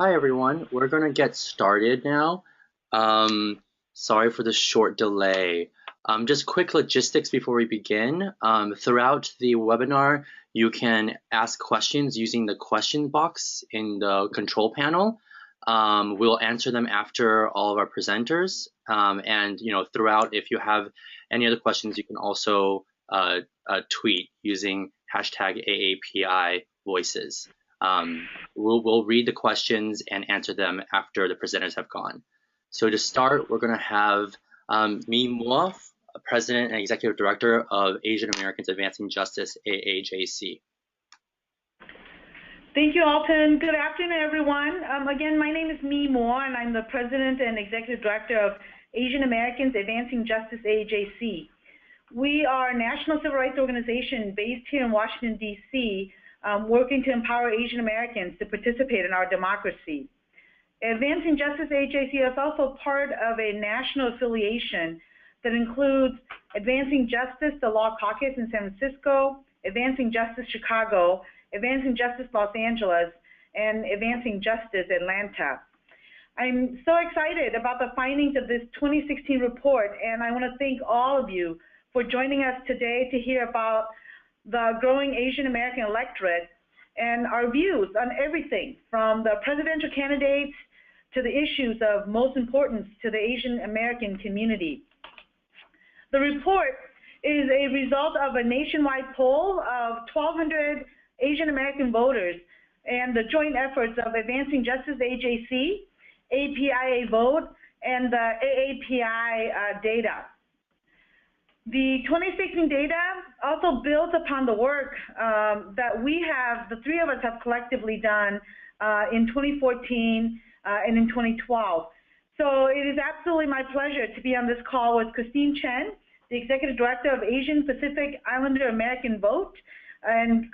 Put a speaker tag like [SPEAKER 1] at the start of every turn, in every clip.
[SPEAKER 1] Hi everyone, we're going to get started now. Sorry for the short delay. Just quick logistics before we begin. Throughout the webinar, you can ask questions using the question box in the control panel. We'll answer them after all of our presenters. And throughout, if you have any other questions, you can also tweet using hashtag AAPI voices. We'll read the questions and answer them after the presenters have gone. So to start, we're going to have Mi Mo, President and Executive Director of Asian Americans Advancing Justice, AAJC.
[SPEAKER 2] Thank you, Alton. Good afternoon, everyone. Again, my name is Mi Mo, and I'm the President and Executive Director of Asian Americans Advancing Justice, AAJC. We are a national civil rights organization based here in Washington, D.C., working to empower Asian Americans to participate in our democracy. Advancing Justice AAJC is also part of a national affiliation that includes Advancing Justice, the Law Caucus in San Francisco, Advancing Justice Chicago, Advancing Justice Los Angeles, and Advancing Justice Atlanta. I'm so excited about the findings of this 2016 report, and I want to thank all of you for joining us today to hear about the growing Asian American electorate and our views on everything from the presidential candidates to the issues of most importance to the Asian American community. The report is a result of a nationwide poll of 1,200 Asian American voters and the joint efforts of Advancing Justice AJC, APIA Vote, and the AAPI data. The 2016 data also builds upon the work that the three of us have collectively done in 2014 and in 2012. So it is absolutely my pleasure to be on this call with Christine Chen, the Executive Director of Asian Pacific Islander American Vote, and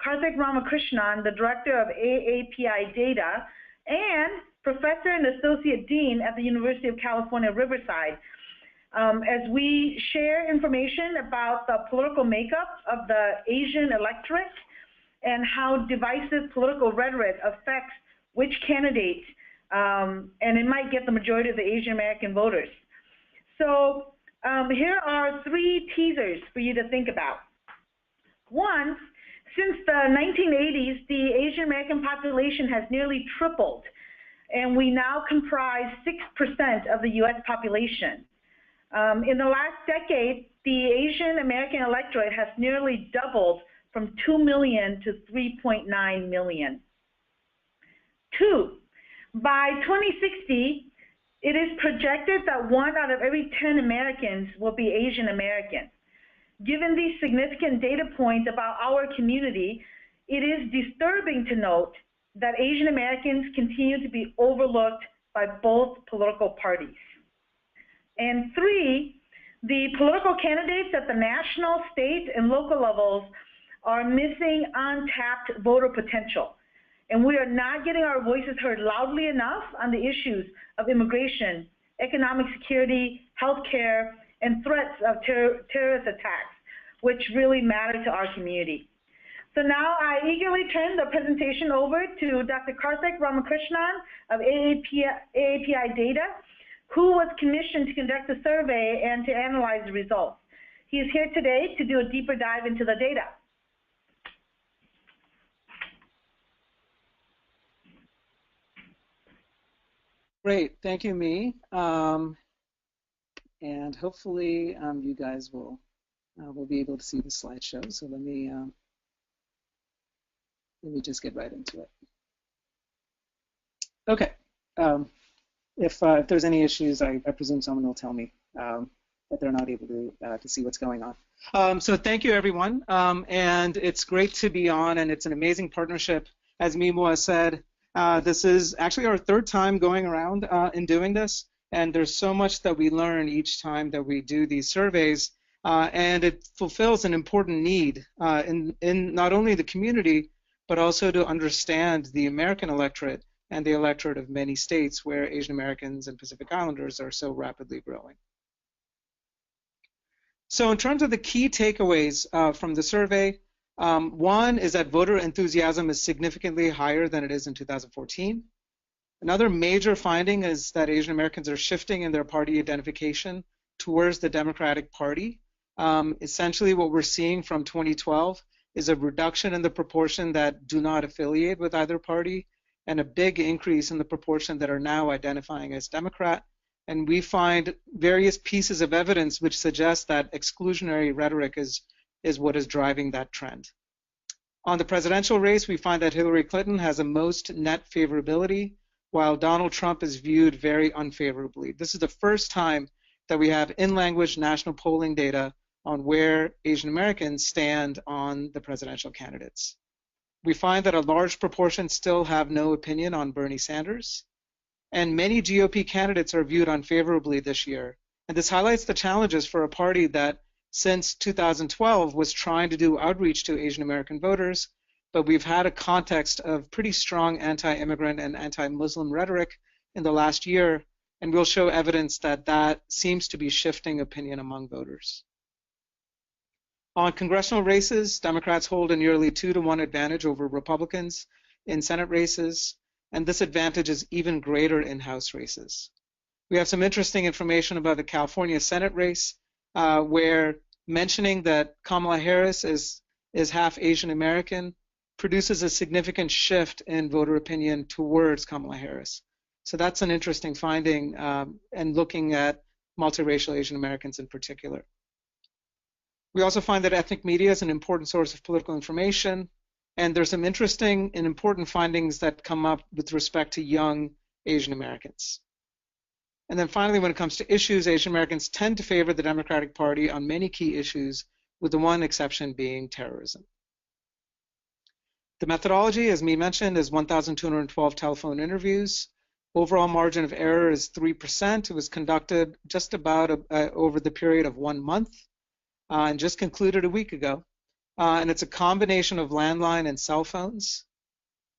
[SPEAKER 2] Karthik Ramakrishnan, the Director of AAPI Data, and Professor and Associate Dean at the University of California, Riverside, as we share information about the political makeup of the Asian electorate and how divisive political rhetoric affects which candidate, and it might get the majority of the Asian American voters. So here are three teasers for you to think about. One, since the 1980s, the Asian American population has nearly tripled, and we now comprise 6% of the U.S. population. In the last decade, the Asian American electorate has nearly doubled from 2 million to 3.9 million. Two, by 2060, it is projected that 1 out of every 10 Americans will be Asian American. Given these significant data points about our community, it is disturbing to note that Asian Americans continue to be overlooked by both political parties. And three, the political candidates at the national, state, and local levels are missing untapped voter potential. And we are not getting our voices heard loudly enough on the issues of immigration, economic security, healthcare, and threats of terrorist attacks, which really matter to our community. So now I eagerly turn the presentation over to Dr. Karthik Ramakrishnan of AAPI Data, who was commissioned to conduct the survey and to analyze the results. He is here today to do a deeper dive into the data.
[SPEAKER 3] Great, thank you, Mi. And hopefully you guys will be able to see the slideshow. So let me just get right into it. Okay. If there's any issues, I presume someone will tell me that they're not able to see what's going on. So thank you, everyone. And it's great to be on, and it's an amazing partnership. As Mi Mo has said, this is actually our third time going around in doing this, and there's so much that we learn each time that we do these surveys, and it fulfills an important need in not only the community, but also to understand the American electorate and the electorate of many states where Asian Americans and Pacific Islanders are so rapidly growing. So in terms of the key takeaways from the survey, one is that voter enthusiasm is significantly higher than it is in 2014. Another major finding is that Asian Americans are shifting in their party identification towards the Democratic Party. Essentially, what we're seeing from 2012 is a reduction in the proportion that do not affiliate with either party, and a big increase in the proportion that are now identifying as Democrat. And we find various pieces of evidence which suggest that exclusionary rhetoric is what is driving that trend. On the presidential race, we find that Hillary Clinton has the most net favorability, while Donald Trump is viewed very unfavorably. This is the first time that we have in-language national polling data on where Asian Americans stand on the presidential candidates. We find that a large proportion still have no opinion on Bernie Sanders, and many GOP candidates are viewed unfavorably this year. And this highlights the challenges for a party that since 2012 was trying to do outreach to Asian American voters, but we've had a context of pretty strong anti-immigrant and anti-Muslim rhetoric in the last year, and we'll show evidence that that seems to be shifting opinion among voters. On congressional races, Democrats hold a nearly 2-to-1 advantage over Republicans in Senate races, and this advantage is even greater in House races. We have some interesting information about the California Senate race, where mentioning that Kamala Harris is half Asian American produces a significant shift in voter opinion towards Kamala Harris. So that's an interesting finding, and looking at multiracial Asian Americans in particular. We also find that ethnic media is an important source of political information, and there's some interesting and important findings that come up with respect to young Asian Americans. And then finally, when it comes to issues, Asian Americans tend to favor the Democratic Party on many key issues, with the one exception being terrorism. The methodology, as me mentioned, is 1,212 telephone interviews. Overall margin of error is 3%. It was conducted just about over the period of 1 month, and just concluded a week ago. And it's a combination of landline and cell phones.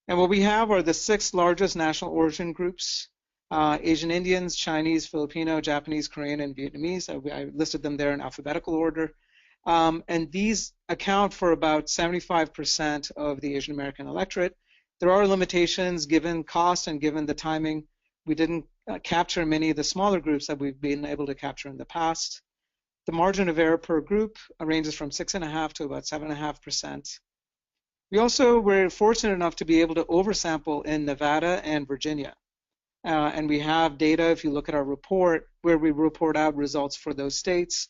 [SPEAKER 3] And what we have are the 6 largest national origin groups: Asian Indians, Chinese, Filipino, Japanese, Korean, and Vietnamese. I listed them there in alphabetical order. And these account for about 75% of the Asian American electorate. There are limitations given cost and given the timing. We didn't capture many of the smaller groups that we've been able to capture in the past. The margin of error per group ranges from 6.5% to about 7.5%. We also were fortunate enough to be able to oversample in Nevada and Virginia. And we have data, if you look at our report, where we report out results for those states.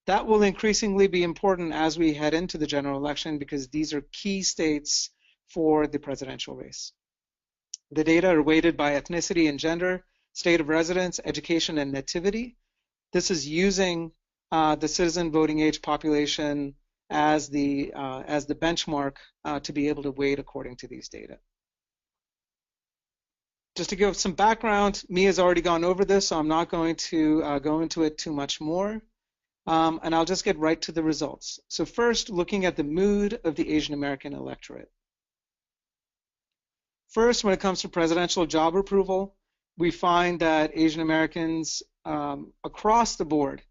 [SPEAKER 3] That will increasingly be important as we head into the general election, because these are key states for the presidential race. The data are weighted by ethnicity and gender, state of residence, education, and nativity. This is using the citizen voting age population as the benchmark to be able to weight according to these data. Just to give some background, Mia's already gone over this, so I'm not going to go into it too much more. And I'll just get right to the results. So first, looking at the mood of the Asian American electorate. First, when it comes to presidential job approval, we find that Asian Americans across the board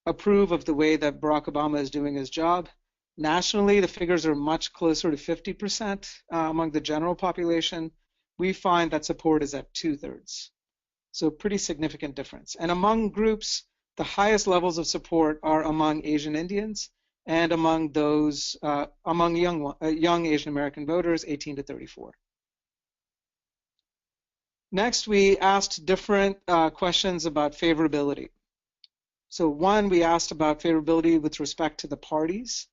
[SPEAKER 3] approve of the way that Barack Obama is doing his job. Nationally, the figures are much closer to 50% among the general population. We find that support is at 2/3. So pretty significant difference. And among groups, the highest levels of support are among Asian Indians and among those among young Asian American voters, 18 to 34. Next, we asked different questions about favorability. So one, we asked about favorability with respect to the parties,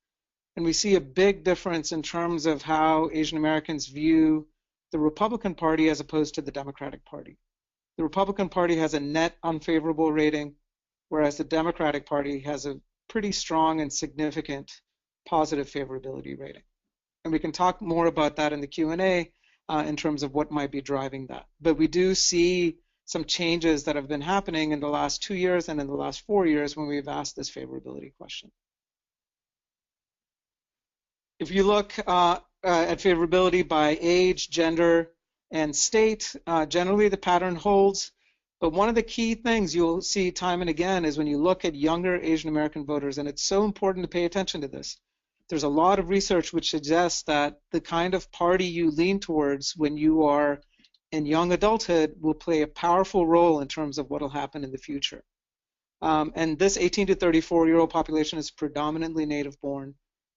[SPEAKER 3] and we see a big difference in terms of how Asian Americans view the Republican Party as opposed to the Democratic Party. The Republican Party has a net unfavorable rating, whereas the Democratic Party has a pretty strong and significant positive favorability rating. And we can talk more about that in the Q&A in terms of what might be driving that. But we do see some changes that have been happening in the last 2 years and in the last 4 years when we've asked this favorability question. If you look at favorability by age, gender, and state, generally the pattern holds. But one of the key things you'll see time and again is when you look at younger Asian American voters, and it's so important to pay attention to this. There's a lot of research which suggests that the kind of party you lean towards when you are in young adulthood will play a powerful role in terms of what will happen in the future. And this 18 to 34-year-old population is predominantly native born,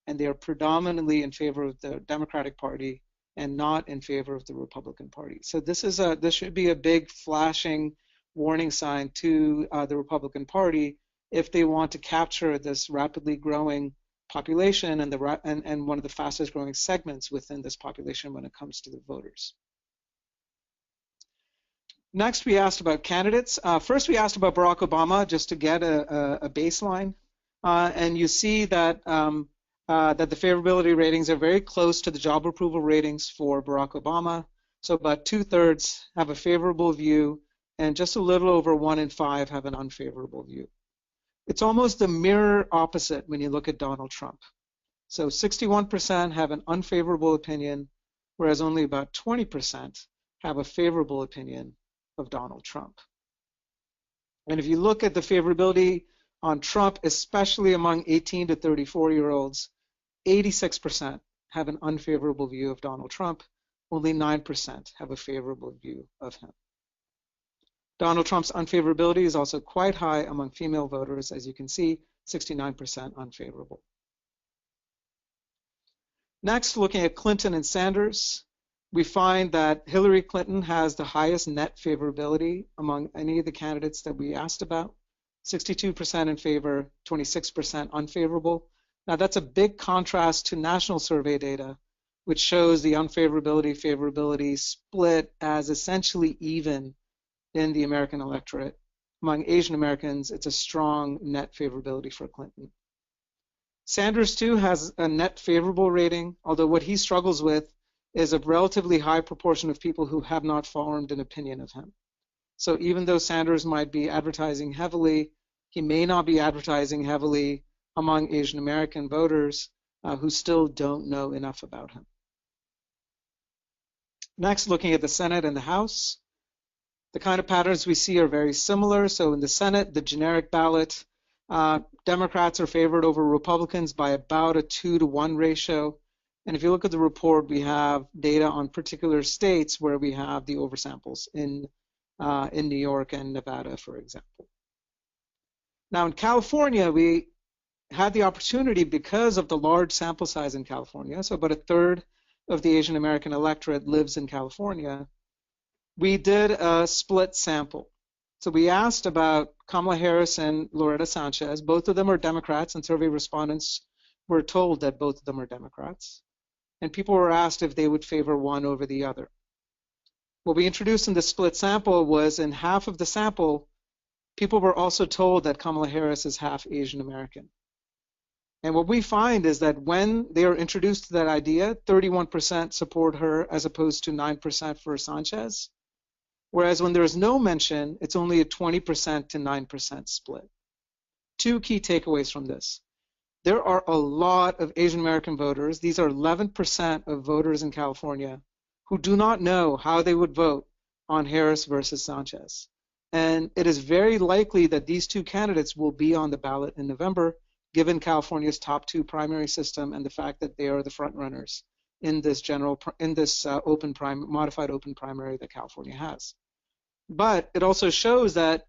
[SPEAKER 3] and they are predominantly in favor of the Democratic Party and not in favor of the Republican Party. So this should be a big flashing warning sign to the Republican Party if they want to capture this rapidly growing population and one of the fastest growing segments within this population when it comes to the voters. Next, we asked about candidates. First, we asked about Barack Obama just to get a baseline. And you see that, that the favorability ratings are very close to the job approval ratings for Barack Obama. So about 2/3 have a favorable view, and just a little over 1 in 5 have an unfavorable view. It's almost the mirror opposite when you look at Donald Trump. So 61% have an unfavorable opinion, whereas only about 20% have a favorable opinion of Donald Trump. And if you look at the favorability on Trump, especially among 18 to 34-year-olds, 86% have an unfavorable view of Donald Trump. Only 9% have a favorable view of him. Donald Trump's unfavorability is also quite high among female voters, as you can see, 69% unfavorable. Next, looking at Clinton and Sanders, we find that Hillary Clinton has the highest net favorability among any of the candidates that we asked about, 62% in favor, 26% unfavorable. Now that's a big contrast to national survey data, which shows the unfavorability-favorability split as essentially even in the American electorate. Among Asian Americans, it's a strong net favorability for Clinton. Sanders, too, has a net favorable rating, although what he struggles with is a relatively high proportion of people who have not formed an opinion of him. So even though Sanders might be advertising heavily, he may not be advertising heavily among Asian American voters who still don't know enough about him. Next, looking at the Senate and the House, the kind of patterns we see are very similar. So in the Senate, the generic ballot, Democrats are favored over Republicans by about a 2-to-1 ratio. And if you look at the report, we have data on particular states where we have the oversamples in New York and Nevada, for example. Now in California, we had the opportunity because of the large sample size in California, so about 1/3 of the Asian American electorate lives in California. We did a split sample. So we asked about Kamala Harris and Loretta Sanchez. Both of them are Democrats, and survey respondents were told that both of them are Democrats. And people were asked if they would favor one over the other. What we introduced in the split sample was in half of the sample, people were also told that Kamala Harris is half Asian American. And what we find is that when they are introduced to that idea, 31% support her as opposed to 9% for Sanchez. Whereas when there is no mention, it's only a 20% to 9% split. Two key takeaways from this. There are a lot of Asian American voters, these are 11% of voters in California, who do not know how they would vote on Harris versus Sanchez. And it is very likely that these two candidates will be on the ballot in November, given California's top 2 primary system and the fact that they are the front runners in this modified open primary that California has. But it also shows that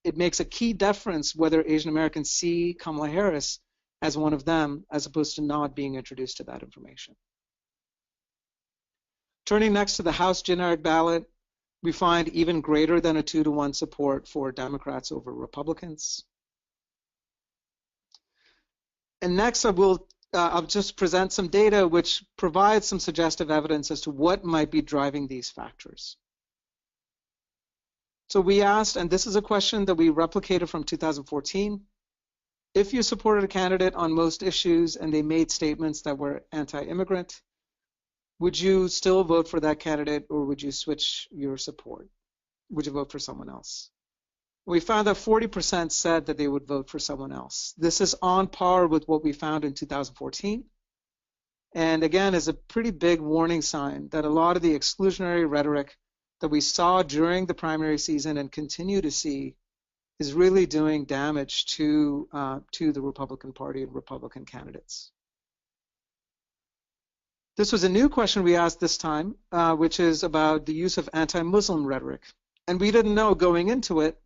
[SPEAKER 3] it makes a key difference whether Asian Americans see Kamala Harris as one of them, as opposed to not being introduced to that information. Turning next to the House generic ballot, we find even greater than a 2-to-1 support for Democrats over Republicans. And next, I'll just present some data which provides some suggestive evidence as to what might be driving these factors. So we asked, and this is a question that we replicated from 2014, if you supported a candidate on most issues and they made statements that were anti-immigrant, would you still vote for that candidate, or would you switch your support? Would you vote for someone else? We found that 40% said that they would vote for someone else. This is on par with what we found in 2014. And again, is a pretty big warning sign that a lot of the exclusionary rhetoric that we saw during the primary season and continue to see is really doing damage to the Republican Party and Republican candidates. This was a new question we asked this time, which is about the use of anti-Muslim rhetoric. And we didn't know going into it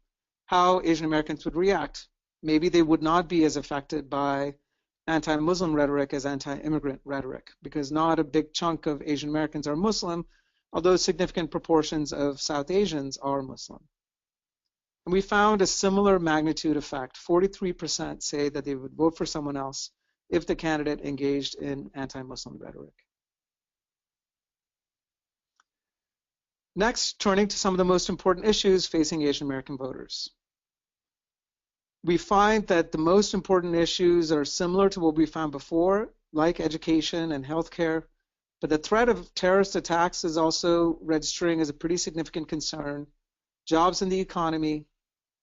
[SPEAKER 3] how Asian Americans would react. Maybe they would not be as affected by anti-Muslim rhetoric as anti-immigrant rhetoric, because not a big chunk of Asian Americans are Muslim, although significant proportions of South Asians are Muslim. And we found a similar magnitude effect. 43% say that they would vote for someone else if the candidate engaged in anti-Muslim rhetoric. Next, turning to some of the most important issues facing Asian American voters. We find that the most important issues are similar to what we found before, like education and healthcare, but the threat of terrorist attacks is also registering as a pretty significant concern. Jobs in the economy,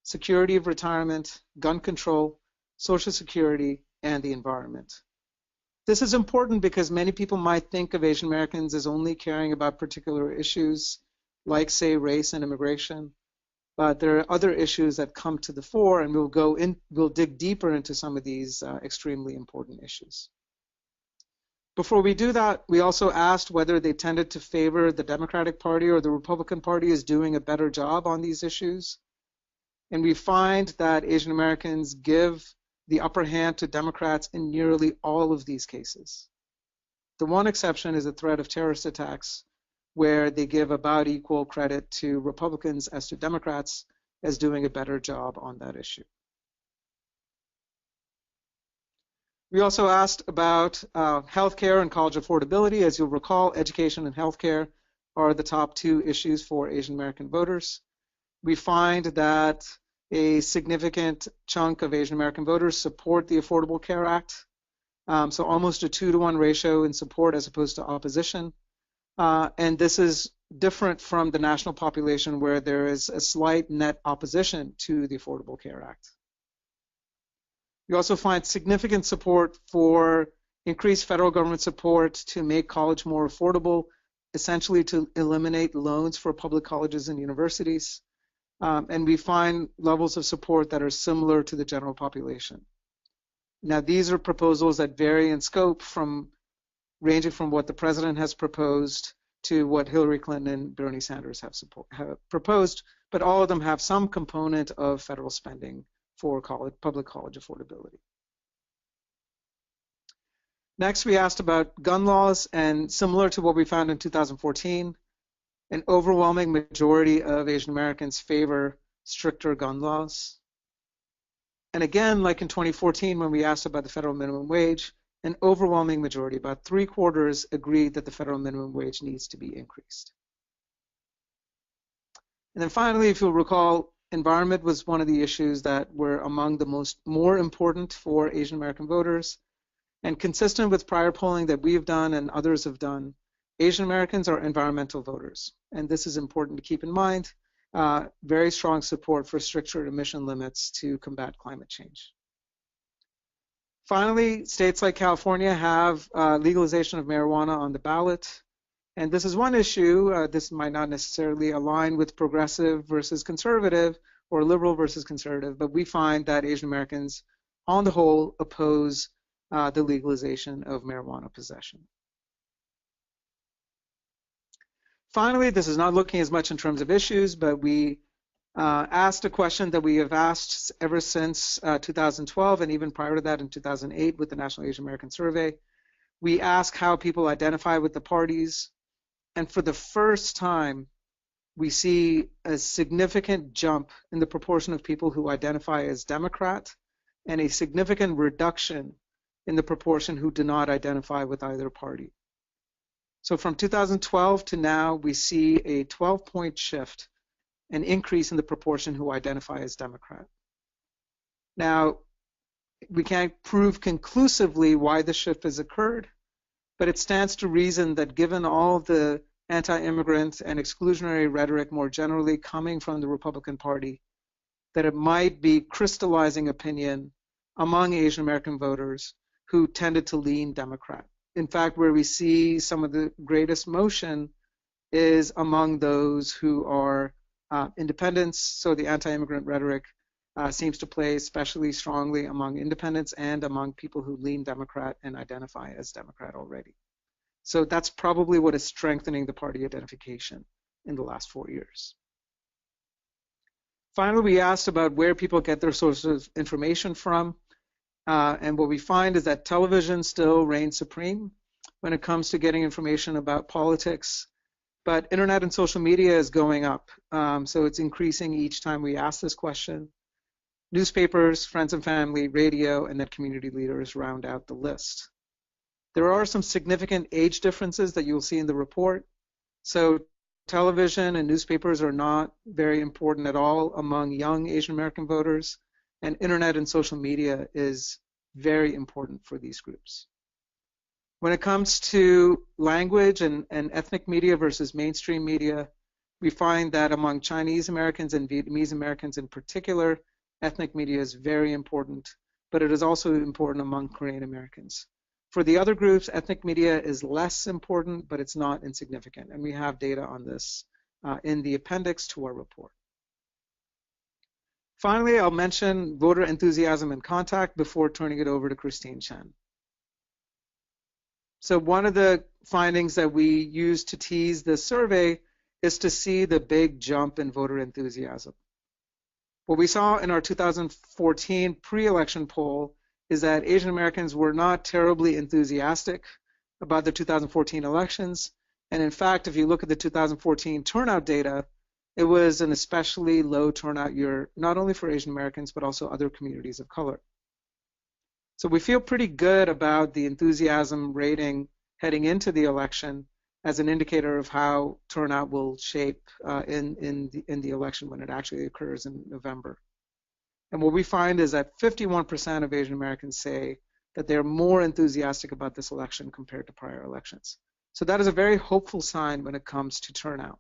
[SPEAKER 3] security of retirement, gun control, Social Security, and the environment. This is important because many people might think of Asian Americans as only caring about particular issues, like, say, race and immigration. But there are other issues that come to the fore, and we'll dig deeper into some of these extremely important issues. Before we do that, we also asked whether they tended to favor the Democratic Party or the Republican Party as doing a better job on these issues. And we find that Asian Americans give the upper hand to Democrats in nearly all of these cases. The one exception is the threat of terrorist attacks, where they give about equal credit to Republicans as to Democrats as doing a better job on that issue. We also asked about healthcare and college affordability. As you'll recall, education and healthcare are the top two issues for Asian American voters. We find that a significant chunk of Asian American voters support the Affordable Care Act, so almost a 2-to-1 ratio in support as opposed to opposition. And this is different from the national population, where there is a slight net opposition to the Affordable Care Act. We also find significant support for increased federal government support to make college more affordable, essentially to eliminate loans for public colleges and universities. And we find levels of support that are similar to the general population. Now, these are proposals that vary in scope, ranging from what the president has proposed to what Hillary Clinton and Bernie Sanders have proposed, but all of them have some component of federal spending for public college affordability. Next, we asked about gun laws, and similar to what we found in 2014, an overwhelming majority of Asian Americans favor stricter gun laws. And again, like in 2014, when we asked about the federal minimum wage, an overwhelming majority, about 3/4, agreed that the federal minimum wage needs to be increased. And then finally, if you'll recall, environment was one of the issues that were among the more important for Asian American voters. And consistent with prior polling that we have done and others have done, Asian Americans are environmental voters. And this is important to keep in mind. Very strong support for stricter emission limits to combat climate change. Finally, states like California have legalization of marijuana on the ballot. And this is one issue. This might not necessarily align with progressive versus conservative or liberal versus conservative, but we find that Asian Americans, on the whole, oppose the legalization of marijuana possession. Finally, this is not looking as much in terms of issues, but we asked a question that we have asked ever since 2012, and even prior to that in 2008 with the National Asian American Survey. We ask how people identify with the parties, and for the first time, we see a significant jump in the proportion of people who identify as Democrat, and a significant reduction in the proportion who do not identify with either party. So from 2012 to now, we see a 12-point shift, an increase in the proportion who identify as Democrat. Now, we can't prove conclusively why the shift has occurred, but it stands to reason that given all the anti-immigrant and exclusionary rhetoric more generally coming from the Republican Party, that it might be crystallizing opinion among Asian American voters who tended to lean Democrat. In fact, where we see some of the greatest motion is among those who are independents, so the anti-immigrant rhetoric seems to play especially strongly among independents and among people who lean Democrat and identify as Democrat already. So that's probably what is strengthening the party identification in the last 4 years. Finally, we asked about where people get their sources of information from. And what we find is that television still reigns supreme when it comes to getting information about politics. But internet and social media is going up. So it's increasing each time we ask this question. Newspapers, friends and family, radio, and then community leaders round out the list. There are some significant age differences that you'll see in the report. So television and newspapers are not very important at all among young Asian American voters, and internet and social media is very important for these groups. When it comes to language and ethnic media versus mainstream media, we find that among Chinese Americans and Vietnamese Americans in particular, ethnic media is very important, but it is also important among Korean Americans. For the other groups, ethnic media is less important, but it's not insignificant. And we have data on this in the appendix to our report. Finally, I'll mention voter enthusiasm and contact before turning it over to Christine Chen. So one of the findings that we used to tease this survey is to see the big jump in voter enthusiasm. What we saw in our 2014 pre-election poll is that Asian Americans were not terribly enthusiastic about the 2014 elections. And in fact, if you look at the 2014 turnout data, it was an especially low turnout year, not only for Asian Americans, but also other communities of color. So we feel pretty good about the enthusiasm rating heading into the election as an indicator of how turnout will shape in the election when it actually occurs in November. And what we find is that 51% of Asian Americans say that they're more enthusiastic about this election compared to prior elections. So that is a very hopeful sign when it comes to turnout.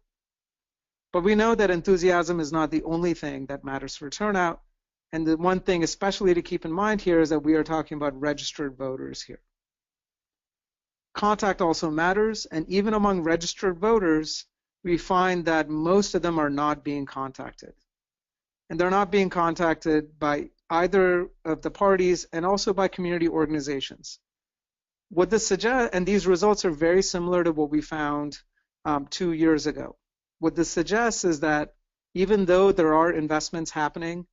[SPEAKER 3] But we know that enthusiasm is not the only thing that matters for turnout. And the one thing especially to keep in mind here is that we are talking about registered voters here. Contact also matters, and even among registered voters, we find that most of them are not being contacted. And they're not being contacted by either of the parties and also by community organizations. What this suggests, and these results are very similar to what we found 2 years ago. What this suggests is that even though there are investments happening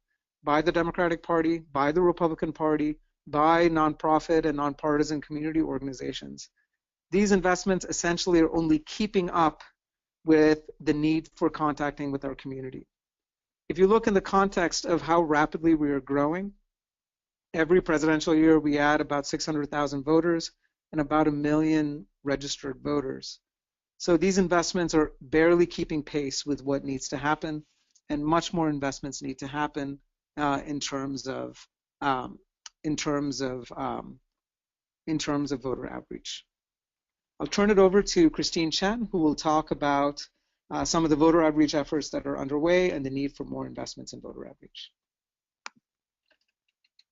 [SPEAKER 3] by the Democratic Party, by the Republican Party, by nonprofit and nonpartisan community organizations, these investments essentially are only keeping up with the need for contacting with our community. If you look in the context of how rapidly we are growing, every presidential year we add about 600,000 voters and about 1 million registered voters. So these investments are barely keeping pace with what needs to happen, and much more investments need to happen in terms of voter outreach. I'll turn it over to Christine Chen, who will talk about some of the voter outreach efforts that are underway and the need for more investments in voter outreach.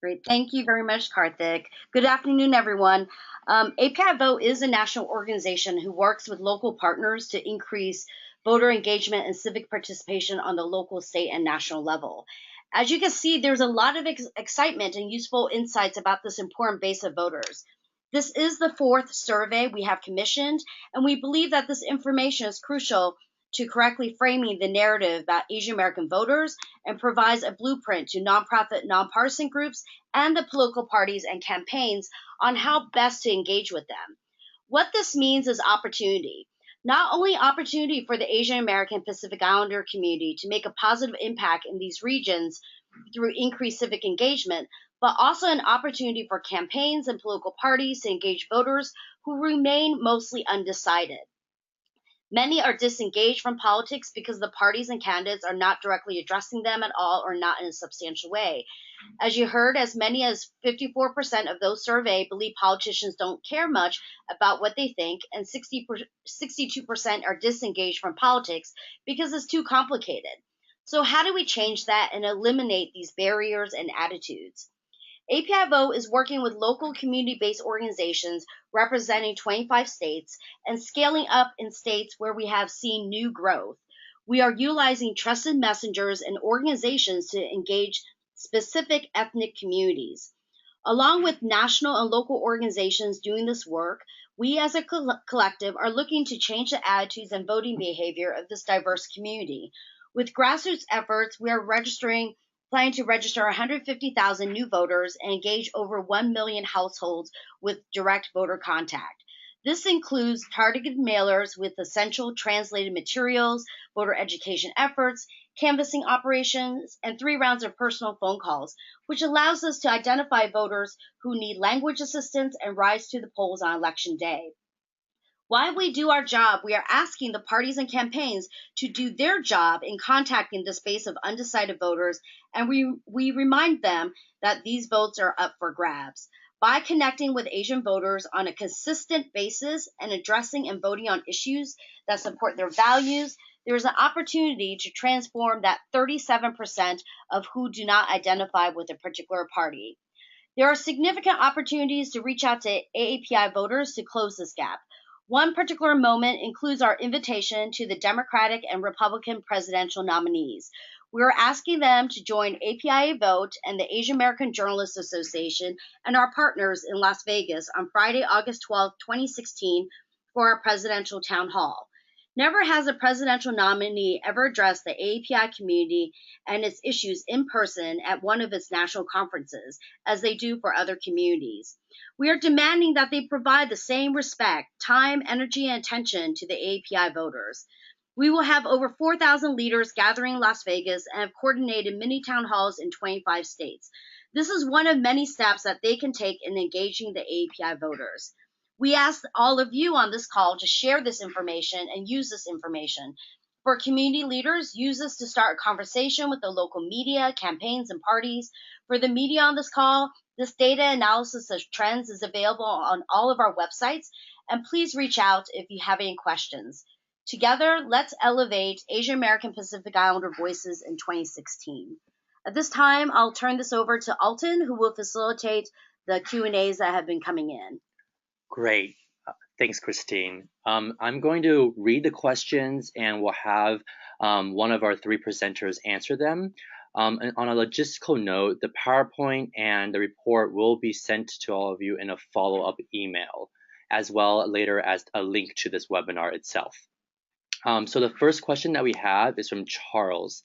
[SPEAKER 4] Great. Thank you very much, Karthik. Good afternoon, everyone. API Vote is a national organization who works with local partners to increase voter engagement and civic participation on the local, state, and national level. As you can see, there's a lot of excitement and useful insights about this important base of voters. This is the 4th survey we have commissioned, and we believe that this information is crucial to correctly framing the narrative about Asian American voters and provides a blueprint to nonprofit, nonpartisan groups and the political parties and campaigns on how best to engage with them. What this means is opportunity. Not only opportunity for the Asian American Pacific Islander community to make a positive impact in these regions through increased civic engagement, but also an opportunity for campaigns and political parties to engage voters who remain mostly undecided. Many are disengaged from politics because the parties and candidates are not directly addressing them at all or not in a substantial way. As you heard, as many as 54% of those surveyed believe politicians don't care much about what they think, and 62% are disengaged from politics because it's too complicated. So how do we change that and eliminate these barriers and attitudes? API Vote is working with local community-based organizations representing 25 states and scaling up in states where we have seen new growth. We are utilizing trusted messengers and organizations to engage specific ethnic communities. Along with national and local organizations doing this work, We as a collective are looking to change the attitudes and voting behavior of this diverse community. With grassroots efforts, we are planning to register 150,000 new voters and engage over 1 million households with direct voter contact. This includes targeted mailers with essential translated materials, voter education efforts, canvassing operations, and 3 rounds of personal phone calls, which allows us to identify voters who need language assistance and rise to the polls on election day. While we do our job, we are asking the parties and campaigns to do their job in contacting this base of undecided voters, and we remind them that these votes are up for grabs. By connecting with Asian voters on a consistent basis and addressing and voting on issues that support their values, there is an opportunity to transform that 37% of who do not identify with a particular party. There are significant opportunities to reach out to AAPI voters to close this gap. One particular moment includes our invitation to the Democratic and Republican presidential nominees. We are asking them to join APIA Vote and the Asian American Journalists Association and our partners in Las Vegas on Friday, August 12, 2016, for our presidential town hall. Never has a presidential nominee ever addressed the AAPI community and its issues in person at one of its national conferences, as they do for other communities. We are demanding that they provide the same respect, time, energy, and attention to the AAPI voters. We will have over 4,000 leaders gathering in Las Vegas and have coordinated mini town halls in 25 states. This is one of many steps that they can take in engaging the AAPI voters. We ask all of you on this call to share this information and use this information. For community leaders, use this to start a conversation with the local media, campaigns, and parties. For the media on this call, this data analysis of trends is available on all of our websites, and please reach out if you have any questions. Together, let's elevate Asian American Pacific Islander voices in 2016. At this time, I'll turn this over to Alton, who will facilitate the Q&As that have been coming in.
[SPEAKER 1] Great. Thanks, Christine. I'm going to read the questions and we'll have one of our 3 presenters answer them. And on a logistical note, the PowerPoint and the report will be sent to all of you in a follow-up email, as well later as a link to this webinar itself. So the first question that we have is from Charles.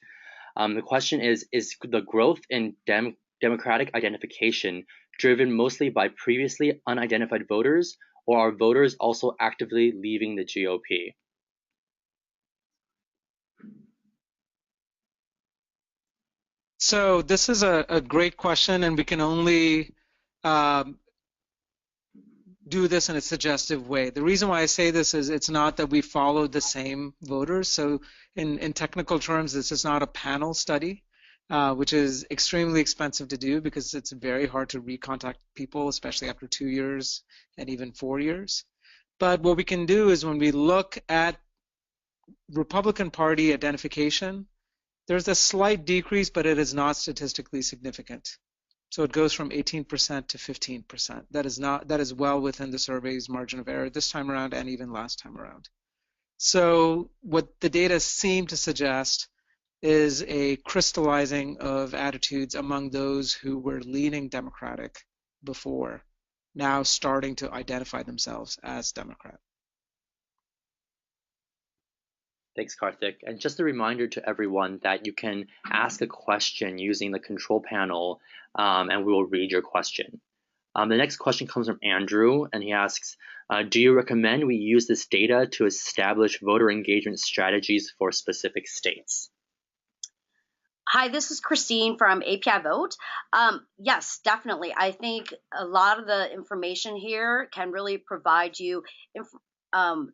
[SPEAKER 1] The question is the growth in Democratic identification driven mostly by previously unidentified voters, or are voters also actively leaving the GOP?
[SPEAKER 3] So this is a great question, and we can only do this in a suggestive way. The reason why I say this is it's not that we followed the same voters. So in technical terms, this is not a panel study, which is extremely expensive to do because it's very hard to recontact people, especially after 2 years and even 4 years. But what we can do is when we look at Republican Party identification, there's a slight decrease, but it is not statistically significant. So it goes from 18% to 15%. That is well within the survey's margin of error this time around and even last time around. So what the data seem to suggest is a crystallizing of attitudes among those who were leaning Democratic before, now starting to identify themselves as Democrat.
[SPEAKER 1] Thanks, Karthik. And just a reminder to everyone that you can ask a question using the control panel, and we will read your question. The next question comes from Andrew, and he asks, do you recommend we use this data to establish voter engagement strategies for specific states?
[SPEAKER 4] Hi, this is Christine from API Vote. Yes, definitely. I think a lot of the information here can really provide you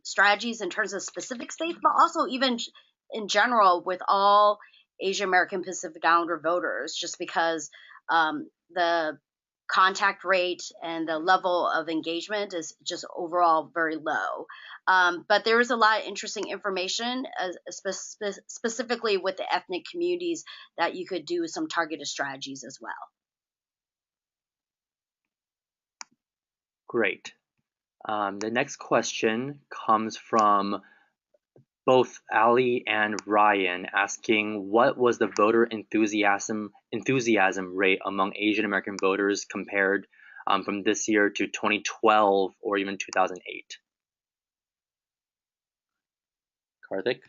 [SPEAKER 4] strategies in terms of specific states, but also even in general with all Asian American Pacific Islander voters, just because the contact rate and the level of engagement is just overall very low. But there is a lot of interesting information, specifically with the ethnic communities, that you could do some targeted strategies as well.
[SPEAKER 1] Great. The next question comes from both Ali and Ryan, asking what was the voter enthusiasm rate among Asian American voters compared from this year to 2012 or even 2008? Karthik?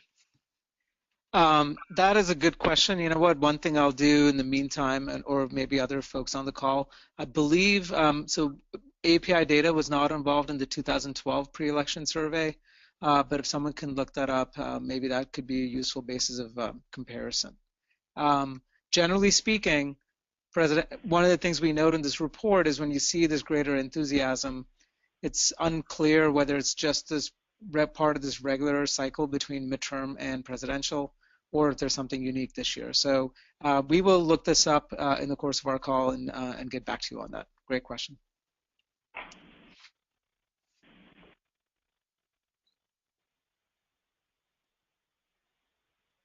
[SPEAKER 3] That is a good question. You know what? One thing I'll do in the meantime, or maybe other folks on the call, I believe, so API data was not involved in the 2012 pre-election survey, but if someone can look that up, maybe that could be a useful basis of comparison. Generally speaking, one of the things we note in this report is when you see this greater enthusiasm, it's unclear whether it's just this part of this regular cycle between midterm and presidential, or if there's something unique this year. So we will look this up in the course of our call and get back to you on that. Great question.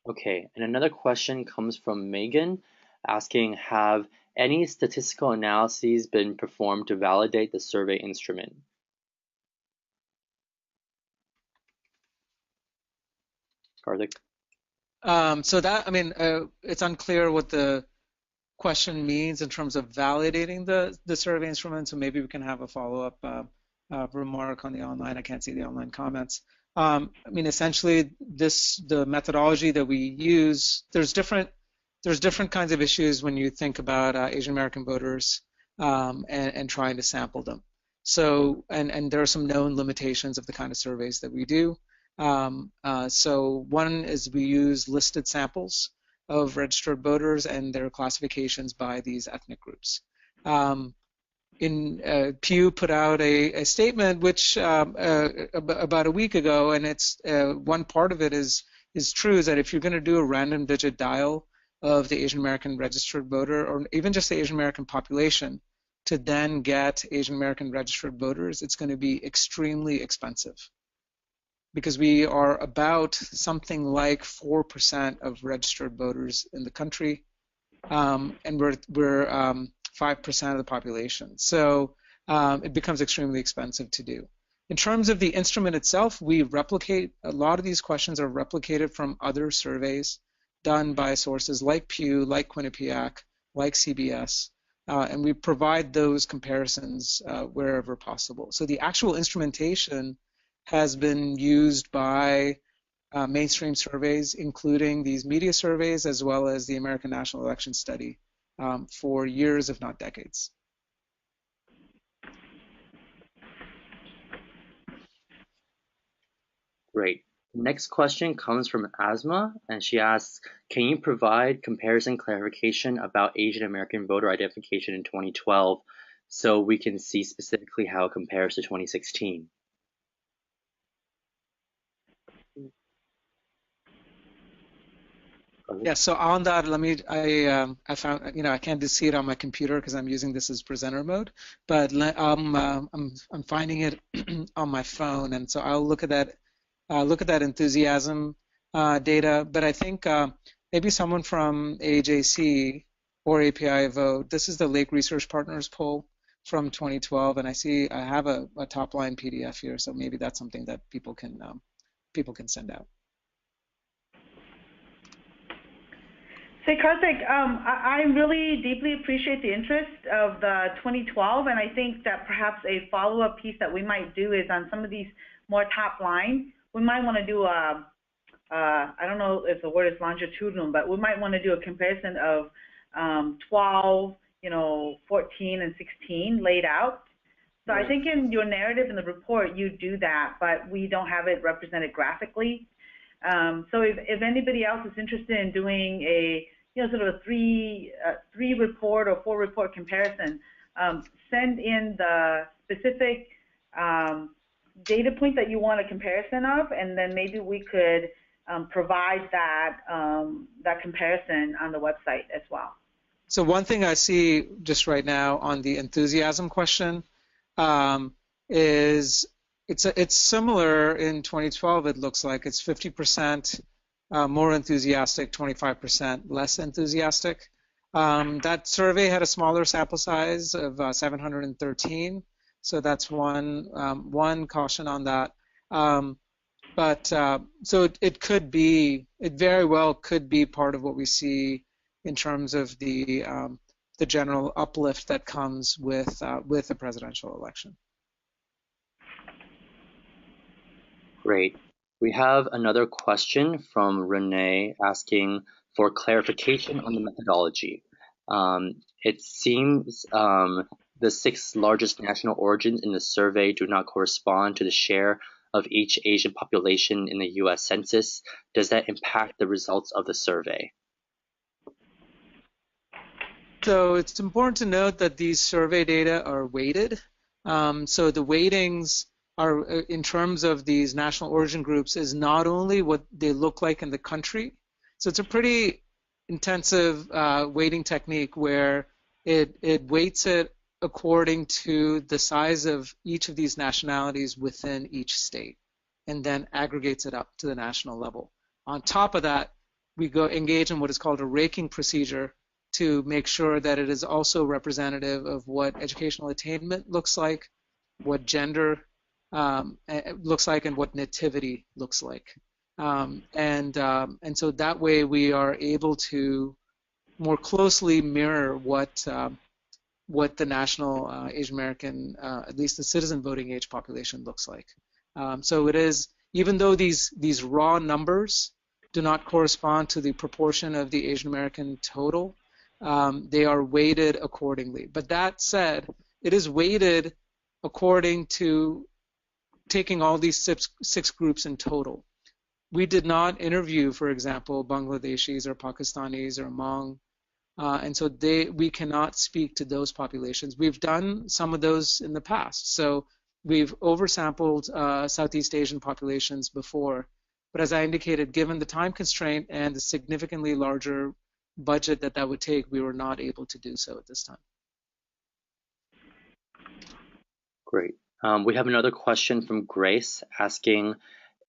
[SPEAKER 1] Okay, and another question comes from Megan asking, have any statistical analyses been performed to validate the survey instrument? Karthik?
[SPEAKER 3] So that, I mean, it's unclear what the question means in terms of validating the survey instrument, so maybe we can have a follow-up remark on the online. I can't see the online comments. I mean, essentially, the methodology that we use, there's different kinds of issues when you think about Asian American voters and trying to sample them. So, and there are some known limitations of the kind of surveys that we do. So one is we use listed samples of registered voters and their classifications by these ethnic groups. Pew put out a statement which about a week ago, and it's one part of it is true, is that if you're going to do a random digit dial of the Asian American registered voter, or even just the Asian American population, to then get Asian American registered voters, it's going to be extremely expensive, because we are about something like 4% of registered voters in the country, and we're 5% of the population. So it becomes extremely expensive to do. In terms of the instrument itself, we replicate, a lot of these questions are replicated from other surveys done by sources like Pew, like Quinnipiac, like CBS, and we provide those comparisons wherever possible. So the actual instrumentation has been used by mainstream surveys, including these media surveys, as well as the American National Election Study, for years, if not decades.
[SPEAKER 1] Great. Next question comes from Asma, and she asks, can you provide comparison clarification about Asian American voter identification in 2012 so we can see specifically how it compares to 2016?
[SPEAKER 3] Yeah, so on that, I found, I can't just see it on my computer because I'm using this as presenter mode, but I'm finding it on my phone, and so I'll look at that enthusiasm data. But I think maybe someone from AJC or API Vote, this is the Lake Research Partners poll from 2012, and I have a top line PDF here, so maybe that's something that people can send out.
[SPEAKER 2] Say, Karthik, I really deeply appreciate the interest of the 2012, and I think that perhaps a follow-up piece that we might do is on some of these more top line. We might want to do I don't know if the word is longitudinal, but we might want to do a comparison of 12, 14, and 16 laid out. So I think in your narrative in the report, you do that, but we don't have it represented graphically. So if anybody else is interested in doing a sort of a three report or 4 report comparison, send in the specific data point that you want a comparison of, and then maybe we could provide that comparison on the website as well.
[SPEAKER 3] So one thing I see just right now on the enthusiasm question is it's similar in 2012. It looks like it's 50% more enthusiastic, 25% less enthusiastic. That survey had a smaller sample size of 713, so that's one caution on that. So it very well could be part of what we see in terms of the the general uplift that comes with the presidential election.
[SPEAKER 1] Great. We have another question from Renee asking for clarification on the methodology. It seems the 6 largest national origins in the survey do not correspond to the share of each Asian population in the US Census. Does that impact the results of the survey?
[SPEAKER 3] So it's important to note that these survey data are weighted. So the weightings are, in terms of these national origin groups, is not only what they look like in the country. So it's a pretty intensive weighting technique where it weights it according to the size of each of these nationalities within each state, and then aggregates it up to the national level. On top of that, we go engage in what is called a raking procedure to make sure that it is also representative of what educational attainment looks like, what gender looks like, and what nativity looks like. And so that way we are able to more closely mirror what the national Asian American, at least the citizen voting age population looks like. So it is, even though these raw numbers do not correspond to the proportion of the Asian American total, they are weighted accordingly. But that said, it is weighted according to taking all these six groups in total. We did not interview, for example, Bangladeshis or Pakistanis or Hmong, and so we cannot speak to those populations. We've done some of those in the past. So we've oversampled Southeast Asian populations before, but as I indicated, given the time constraint and the significantly larger budget that would take, we were not able to do so at this time.
[SPEAKER 1] Great. We have another question from Grace asking,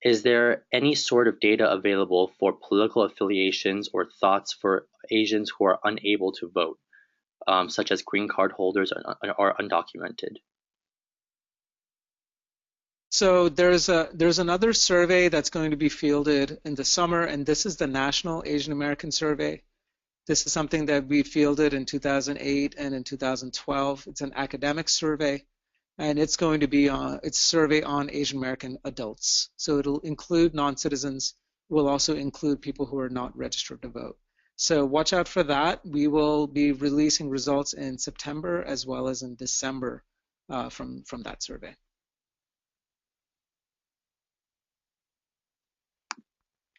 [SPEAKER 1] is there any sort of data available for political affiliations or thoughts for Asians who are unable to vote, such as green card holders or undocumented?
[SPEAKER 3] So there's another survey that's going to be fielded in the summer, and this is the National Asian American Survey. This is something that we fielded in 2008 and in 2012. It's an academic survey, and it's going to be it's a survey on Asian American adults. So it'll include non-citizens. It will also include people who are not registered to vote. So watch out for that. We will be releasing results in September as well as in December from that survey.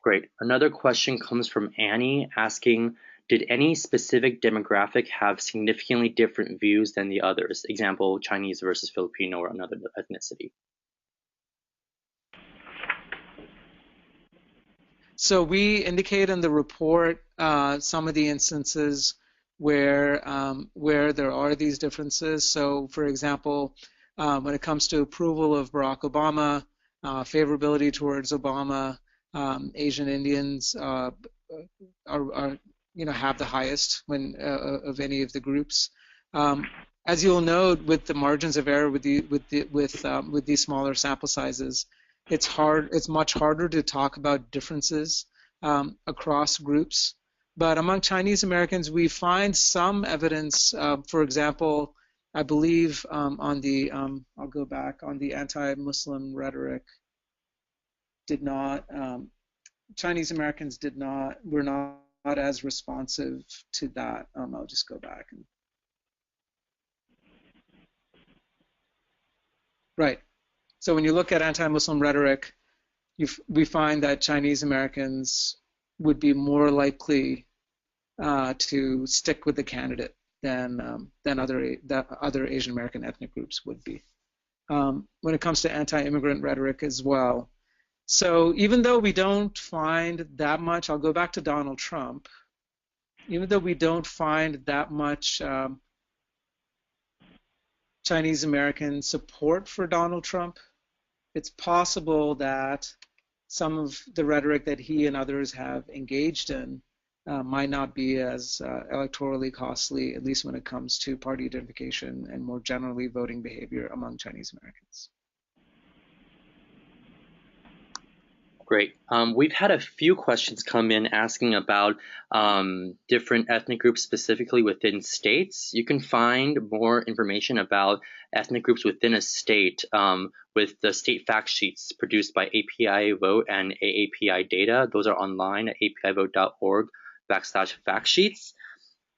[SPEAKER 1] Great. Another question comes from Annie asking, did any specific demographic have significantly different views than the others? Example, Chinese versus Filipino or another ethnicity.
[SPEAKER 3] So we indicate in the report some of the instances where there are these differences. So for example, when it comes to approval of Barack Obama, favorability towards Obama, Asian Indians are have the highest of any of the groups. As you'll note, with the margins of error with these smaller sample sizes, it's much harder to talk about differences across groups. But among Chinese Americans, we find some evidence. For example, I believe on the I'll go back on the anti-Muslim rhetoric. Chinese Americans were not as responsive to that. I'll just go back. Right. So when you look at anti-Muslim rhetoric, we find that Chinese Americans would be more likely to stick with the candidate than other Asian American ethnic groups would be. When it comes to anti-immigrant rhetoric as well. So even though we don't find that much, I'll go back to Donald Trump. Even though we don't find that much Chinese American support for Donald Trump, it's possible that some of the rhetoric that he and others have engaged in might not be as electorally costly, at least when it comes to party identification and more generally voting behavior among Chinese Americans.
[SPEAKER 1] Great. We've had a few questions come in asking about different ethnic groups specifically within states. You can find more information about ethnic groups within a state with the state fact sheets produced by API Vote and AAPI Data. Those are online at apivote.org/fact sheets.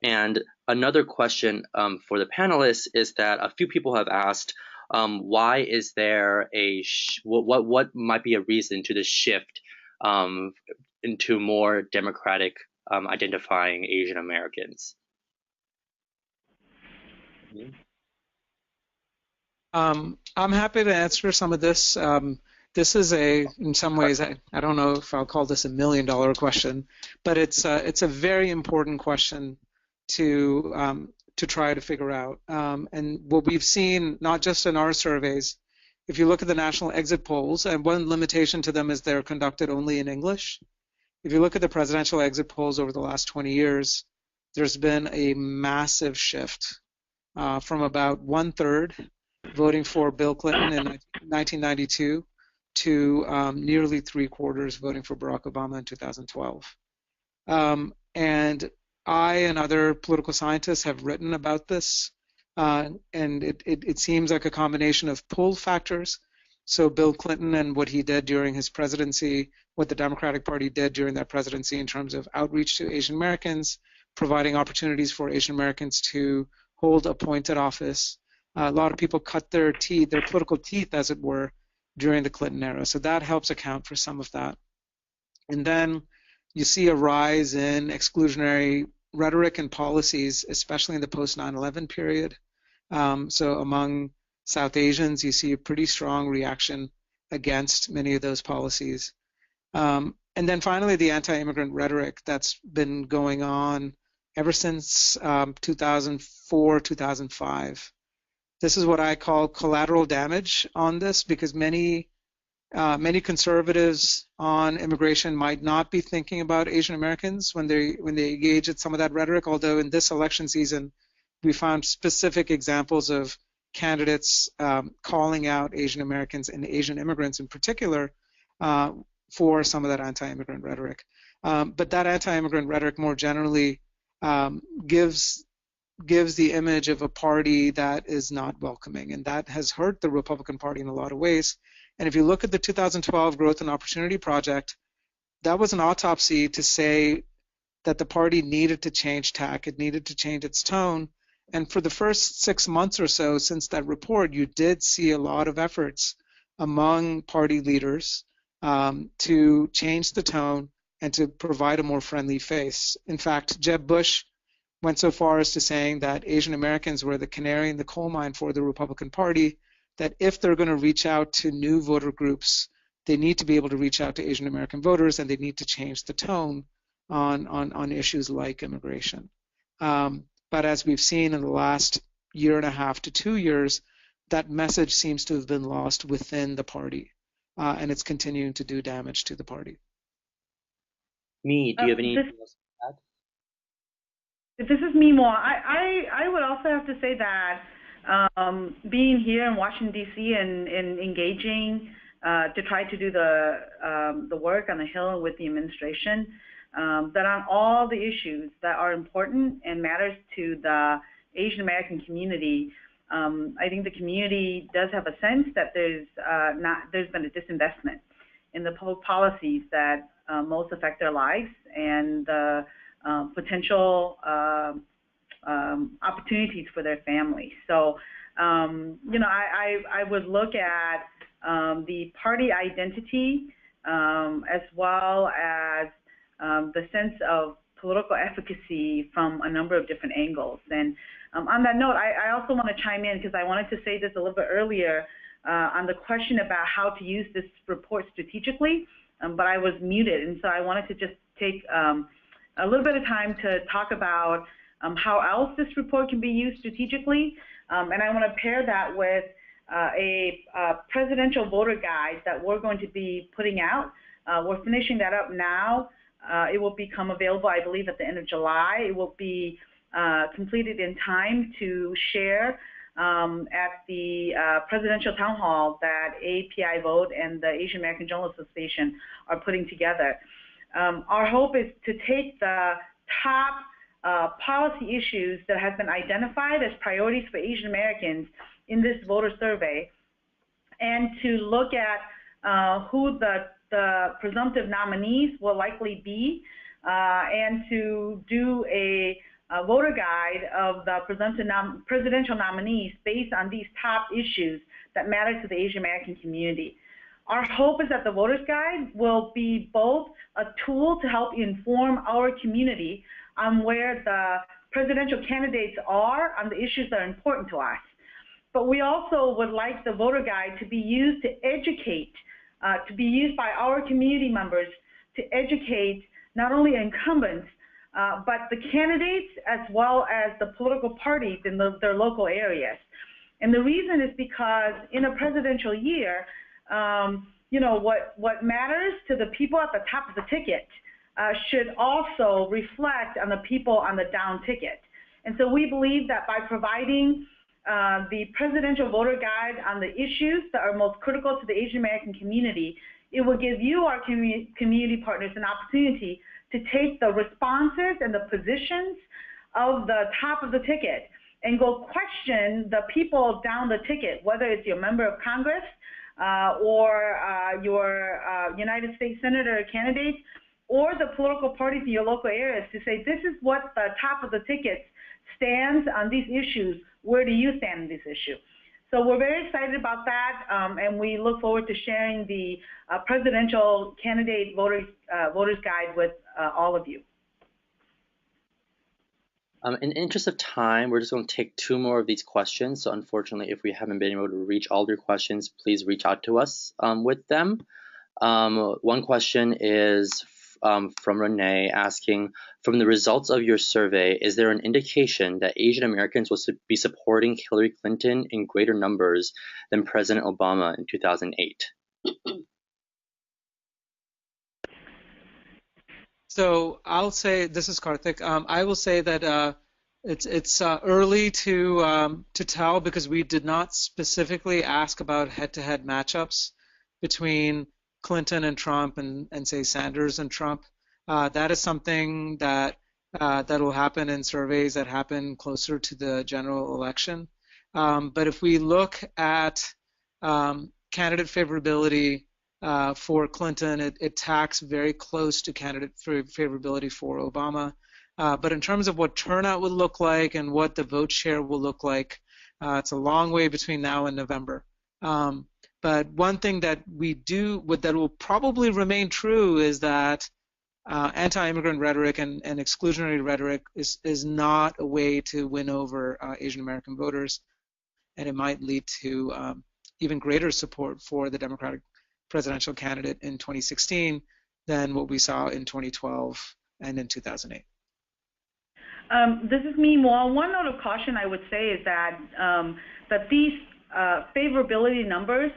[SPEAKER 1] And another question for the panelists is that a few people have asked, why is there what might be a reason to the shift into more democratic identifying Asian Americans?
[SPEAKER 3] I'm happy to answer some of this. This is in some ways, I don't know if I'll call this $1 million question, but it's a very important question to try to figure out. And what we've seen, not just in our surveys, if you look at the national exit polls, and one limitation to them is they're conducted only in English. If you look at the presidential exit polls over the last 20 years, there's been a massive shift from about 1/3 voting for Bill Clinton in 1992 to nearly 3/4 voting for Barack Obama in 2012. And I and other political scientists have written about this, and it seems like a combination of pull factors. So Bill Clinton and what he did during his presidency, what the Democratic Party did during that presidency in terms of outreach to Asian Americans, providing opportunities for Asian Americans to hold appointed office. A lot of people cut their political teeth, as it were, during the Clinton era. So that helps account for some of that. And then you see a rise in exclusionary rhetoric and policies, especially in the post-9/11 period. So among South Asians, you see a pretty strong reaction against many of those policies. And then finally, the anti-immigrant rhetoric that's been going on ever since 2004, 2005. This is what I call collateral damage on this, because many conservatives on immigration might not be thinking about Asian Americans when they engage in some of that rhetoric. Although in this election season, we found specific examples of candidates calling out Asian Americans and Asian immigrants in particular for some of that anti-immigrant rhetoric. But that anti-immigrant rhetoric more generally gives the image of a party that is not welcoming, and that has hurt the Republican Party in a lot of ways. And if you look at the 2012 Growth and Opportunity Project, that was an autopsy to say that the party needed to change tack, it needed to change its tone. And for the first 6 months or so since that report, you did see a lot of efforts among party leaders to change the tone and to provide a more friendly face. In fact, Jeb Bush went so far as to saying that Asian Americans were the canary in the coal mine for the Republican Party, that if they're going to reach out to new voter groups, they need to be able to reach out to Asian American voters, and they need to change the tone on issues like immigration. But as we've seen in the last 1.5 to 2 years, that message seems to have been lost within the party, and it's continuing to do damage to the party.
[SPEAKER 1] Me, do you have anything else to add?
[SPEAKER 2] This is me more. I would also have to say that being here in Washington, D.C. and engaging to try to do the work on the Hill with the administration, that on all the issues that are important and matters to the Asian American community, I think the community does have a sense that there's been a disinvestment in the policies that most affect their lives and the potential opportunities for their families. So, I would look at the party identity as well as the sense of political efficacy from a number of different angles. And on that note, I also want to chime in because I wanted to say this a little bit earlier on the question about how to use this report strategically, but I was muted, and so I wanted to just take a little bit of time to talk about how else this report can be used strategically, and I want to pair that with a presidential voter guide that we're going to be putting out. We're finishing that up now. It will become available, I believe, at the end of July. It will be completed in time to share at the presidential town hall that API Vote and the Asian American Journalists Association are putting together. Our hope is to take the top policy issues that have been identified as priorities for Asian Americans in this voter survey and to look at who the presumptive nominees will likely be and to do a voter guide of the presidential nominees based on these top issues that matter to the Asian American community. Our hope is that the voters guide will be both a tool to help inform our community on where the presidential candidates are on the issues that are important to us. But we also would like the voter guide to be used to educate, to be used by our community members to educate not only incumbents, but the candidates as well as the political parties in their local areas. And the reason is because in a presidential year, you know, what matters to the people at the top of the ticket should also reflect on the people on the down ticket. And so we believe that by providing the presidential voter guide on the issues that are most critical to the Asian American community, it will give you, our community partners, an opportunity to take the responses and the positions of the top of the ticket and go question the people down the ticket, whether it's your member of Congress or your United States Senator candidate, or the political parties in your local areas, to say, this is what the top of the ticket stands on these issues. Where do you stand on this issue? So we're very excited about that, and we look forward to sharing the presidential candidate voters guide with all of you.
[SPEAKER 1] In the interest of time, we're just going to take two more of these questions. So unfortunately, if we haven't been able to reach all of your questions, please reach out to us with them. One question is from Renee asking, from the results of your survey, is there an indication that Asian Americans will be supporting Hillary Clinton in greater numbers than President Obama in 2008?
[SPEAKER 3] So I'll say, this is Karthik. I will say that it's early to tell because we did not specifically ask about head-to-head matchups between Clinton and Trump and say Sanders and Trump. That is something that will happen in surveys that happen closer to the general election. But if we look at candidate favorability for Clinton, it tacks very close to candidate favorability for Obama. But in terms of what turnout would look like and what the vote share will look like, it's a long way between now and November. But one thing that we do, that will probably remain true, is that anti-immigrant rhetoric and exclusionary rhetoric is not a way to win over Asian American voters, and it might lead to even greater support for the Democratic presidential candidate in 2016 than what we saw in 2012 and in 2008.
[SPEAKER 2] This is me, Mo. One note of caution I would say is that these favorability numbers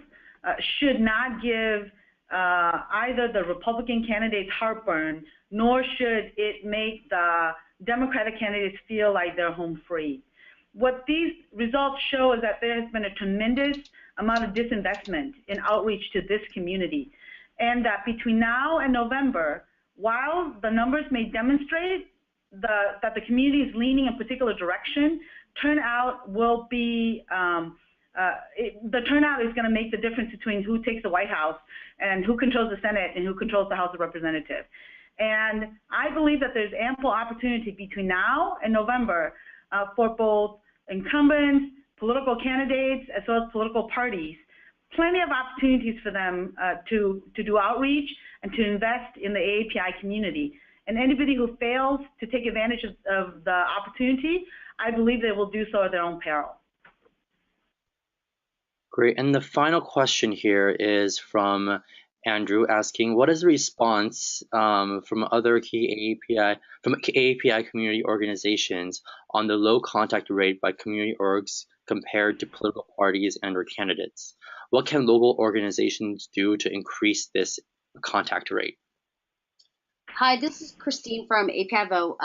[SPEAKER 2] should not give either the Republican candidates heartburn, nor should it make the Democratic candidates feel like they're home free. What these results show is that there has been a tremendous amount of disinvestment in outreach to this community, and that between now and November, while the numbers may demonstrate that the community is leaning in a particular direction, turnout will be the turnout is going to make the difference between who takes the White House and who controls the Senate and who controls the House of Representatives. And I believe that there's ample opportunity between now and November for both incumbents, political candidates, as well as political parties. Plenty of opportunities for them to do outreach and to invest in the AAPI community. And anybody who fails to take advantage of the opportunity, I believe they will do so at their own peril.
[SPEAKER 1] Great. And the final question here is from Andrew asking, what is the response from other key AAPI community organizations on the low contact rate by community orgs compared to political parties and or candidates? What can local organizations do to increase this contact rate?
[SPEAKER 4] Hi, this is Christine from API Vote.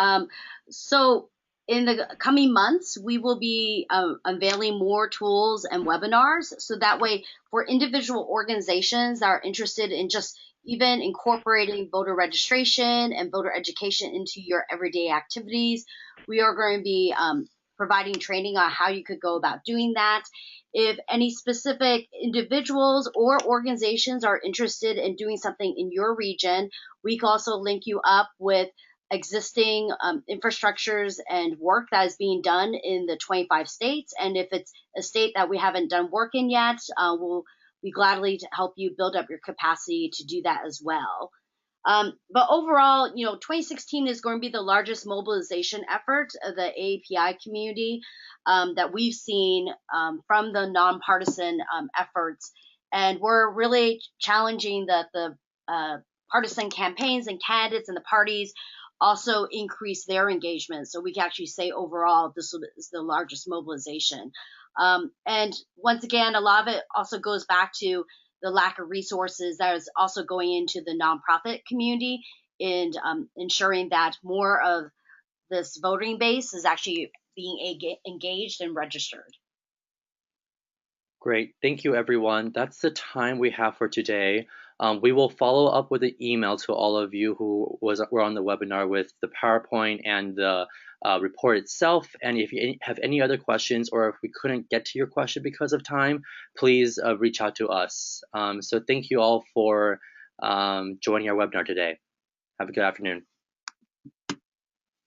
[SPEAKER 4] So in the coming months, we will be unveiling more tools and webinars. So that way, for individual organizations that are interested in just even incorporating voter registration and voter education into your everyday activities, we are going to be providing training on how you could go about doing that. If any specific individuals or organizations are interested in doing something in your region, we can also link you up with existing infrastructures and work that is being done in the 25 states. And if it's a state that we haven't done work in yet, we'll be gladly to help you build up your capacity to do that as well. But overall, 2016 is going to be the largest mobilization effort of the AAPI community that we've seen from the nonpartisan efforts. And we're really challenging that the partisan campaigns and candidates and the parties also increase their engagement. So we can actually say overall, this is the largest mobilization. And once again, a lot of it also goes back to the lack of resources that is also going into the nonprofit community and ensuring that more of this voting base is actually being engaged and registered.
[SPEAKER 1] Great. Thank you, everyone. That's the time we have for today. We will follow up with an email to all of you who were on the webinar with the PowerPoint and the report itself. And if you have any other questions, or if we couldn't get to your question because of time, please reach out to us. So thank you all for joining our webinar today. Have a good afternoon.